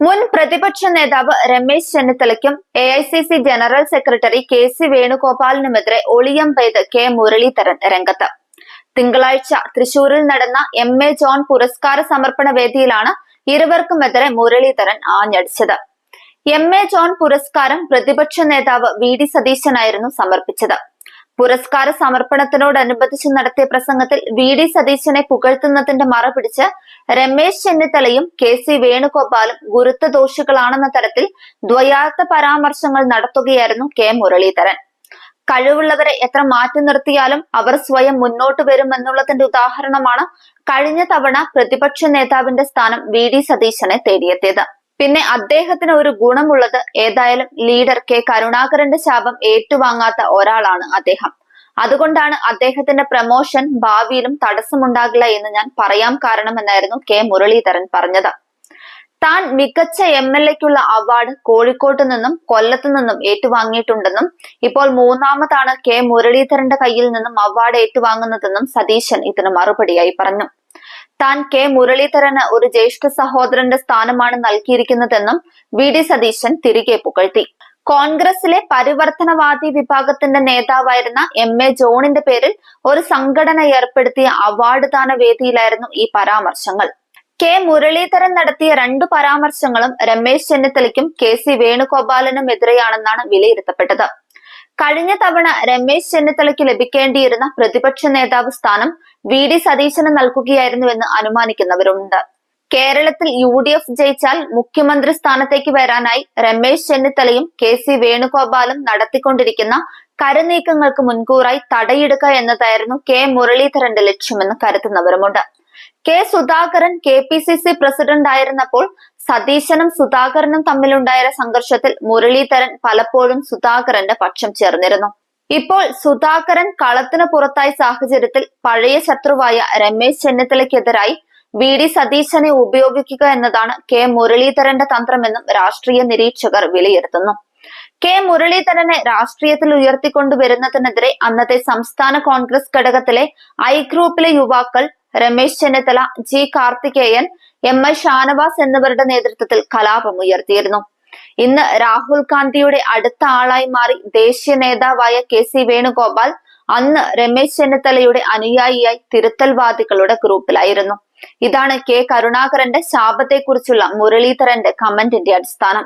മുൻ പ്രതിപക്ഷ നേതാവ് രമേശ് ചെന്നിത്തലയ്ക്കും എ.ഐ.സി.സി ജനറൽ സെക്രട്ടറി കെ.സി വേണുഗോപാലിനുമെതിരെ ഒളിയം പെയ്ത് കെ മുരളീധരൻ രംഗത്ത്. തിങ്കളാഴ്ച തൃശൂരിൽ നടന്ന എം.എ. ജോൺ പുരസ്കാര സമർപ്പണ വേദിയിലാണ് ഇരുവർക്കുമെതിരെ മുരളീധരൻ ആഞ്ഞടിച്ചത്. എം.എ. ജോൺ പുരസ്കാരം പ്രതിപക്ഷ നേതാവ് വി.ഡി. സതീശനായിരുന്നു സമർപ്പിച്ചത്. പുരസ്കാര സമർപ്പണത്തിനോടനുബന്ധിച്ച് നടത്തിയ പ്രസംഗത്തിൽ വി.ഡി. സതീശനെ പുകഴ്ത്തുന്നതിന്റെ മറപിടിച്ച് രമേശ് ചെന്നിത്തലയും കെ.സി വേണുഗോപാലും ഗുരുത്വദോഷികളാണെന്ന തരത്തിൽ ദ്വയാർത്ഥ പരാമർശങ്ങൾ നടത്തുകയായിരുന്നു കെ മുരളീധരൻ. കഴിവുള്ളവരെ എത്ര മാറ്റി നിർത്തിയാലും അവർ സ്വയം മുന്നോട്ട് വരുമെന്നുള്ളതിന്റെ ഉദാഹരണമാണ് കഴിഞ്ഞ തവണ പ്രതിപക്ഷ നേതാവിന്റെ സ്ഥാനം വി.ഡി. സതീശനെ തേടിയെത്തിയത്. പിന്നെ അദ്ദേഹത്തിന് ഒരു ഗുണമുള്ളത്, ഏതായാലും ലീഡർ കെ കരുണാകരന്റെ ശാപം ഏറ്റുവാങ്ങാത്ത ഒരാളാണ് അദ്ദേഹം. അതുകൊണ്ടാണ് അദ്ദേഹത്തിന്റെ പ്രമോഷൻ ഭാവിയിലും തടസ്സമുണ്ടാകില്ല എന്ന് ഞാൻ പറയാൻ കാരണമെന്നായിരുന്നു കെ മുരളീധരൻ പറഞ്ഞത്. താൻ മികച്ച എം.എൽ.എക്കുള്ള അവാർഡ് കോഴിക്കോട്ട് നിന്നും കൊല്ലത്തു നിന്നും ഏറ്റുവാങ്ങിയിട്ടുണ്ടെന്നും ഇപ്പോൾ മൂന്നാമതാണ് കെ മുരളീധരന്റെ കയ്യിൽ നിന്നും അവാർഡ് ഏറ്റുവാങ്ങുന്നതെന്നും സതീശൻ ഇതിന് മറുപടിയായി പറഞ്ഞു. താൻ കെ മുരളീധരന് ഒരു ജ്യേഷ്ഠ സഹോദരന്റെ സ്ഥാനമാണ് നൽകിയിരിക്കുന്നതെന്നും വി.ഡി. സതീശൻ തിരികെ പുകഴ്ത്തി. കോൺഗ്രസിലെ പരിവർത്തനവാദി വിഭാഗത്തിന്റെ നേതാവായിരുന്ന എം.എ. ജോണിന്റെ പേരിൽ ഒരു സംഘടന ഏർപ്പെടുത്തിയ അവാർഡ് ദാന വേദിയിലായിരുന്നു ഈ പരാമർശങ്ങൾ. കെ മുരളീധരൻ നടത്തിയ രണ്ടു പരാമർശങ്ങളും രമേശ് ചെന്നിത്തലയ്ക്കും കെ.സി വേണുഗോപാലിനും എതിരെയാണെന്നാണ് വിലയിരുത്തപ്പെട്ടത്. കഴിഞ്ഞ തവണ രമേശ് ചെന്നിത്തലയ്ക്ക് ലഭിക്കേണ്ടിയിരുന്ന പ്രതിപക്ഷ നേതാവ് സ്ഥാനം വി.ഡി. സതീശന് നൽകുകയായിരുന്നുവെന്ന് അനുമാനിക്കുന്നവരുണ്ട്. കേരളത്തിൽ യു.ഡി.എഫ് ജയിച്ചാൽ മുഖ്യമന്ത്രി സ്ഥാനത്തേക്ക് വരാനായി രമേശ് ചെന്നിത്തലയും കെ.സി വേണുഗോപാലും നടത്തിക്കൊണ്ടിരിക്കുന്ന കരുനീക്കങ്ങൾക്ക് മുൻകൂറായി തടയിടുക എന്നതായിരുന്നു കെ മുരളീധരന്റെ ലക്ഷ്യമെന്ന് കരുതുന്നവരുമുണ്ട്. കെ സുധാകരൻ കെ.പി.സി.സി പ്രസിഡന്റ് ആയിരുന്നപ്പോൾ സതീശനും സുധാകരനും തമ്മിലുണ്ടായ സംഘർഷത്തിൽ മുരളീധരൻ പലപ്പോഴും സുധാകരന്റെ പക്ഷം ചേർന്നിരുന്നു. ഇപ്പോൾ സുധാകരൻ കളത്തിന് പുറത്തായ സാഹചര്യത്തിൽ പഴയ ശത്രുവായ രമേശ് ചെന്നിത്തലയ്ക്കെതിരായി വി.ഡി. സതീശനെ ഉപയോഗിക്കുക എന്നതാണ് കെ മുരളീധരന്റെ തന്ത്രമെന്നും രാഷ്ട്രീയ നിരീക്ഷകർ വിലയിരുത്തുന്നു. കെ മുരളീധരനെ രാഷ്ട്രീയത്തിൽ ഉയർത്തിക്കൊണ്ടുവരുന്നതിനെതിരെ അന്നത്തെ സംസ്ഥാന കോൺഗ്രസ് ഘടകത്തിലെ ഐ ഗ്രൂപ്പിലെ യുവാക്കൾ രമേശ് ചെന്നിത്തല, ജി കാർത്തികേയൻ, എം.ഐ. ഷാനവാസ് എന്നിവരുടെ നേതൃത്വത്തിൽ കലാപം ഉയർത്തിയിരുന്നു. ഇന്ന് രാഹുൽ ഗാന്ധിയുടെ അടുത്ത ആളായി മാറി ദേശീയ നേതാവായ കെ.സി വേണുഗോപാൽ അന്ന് രമേശ് ചെന്നിത്തലയുടെ അനുയായിയായി തിരുത്തൽവാദികളുടെ ഗ്രൂപ്പിലായിരുന്നു. ഇതാണ് കെ കരുണാകരന്റെ ശാപത്തെക്കുറിച്ചുള്ള മുരളീധരന്റെ കമന്റിന്റെ അടിസ്ഥാനം.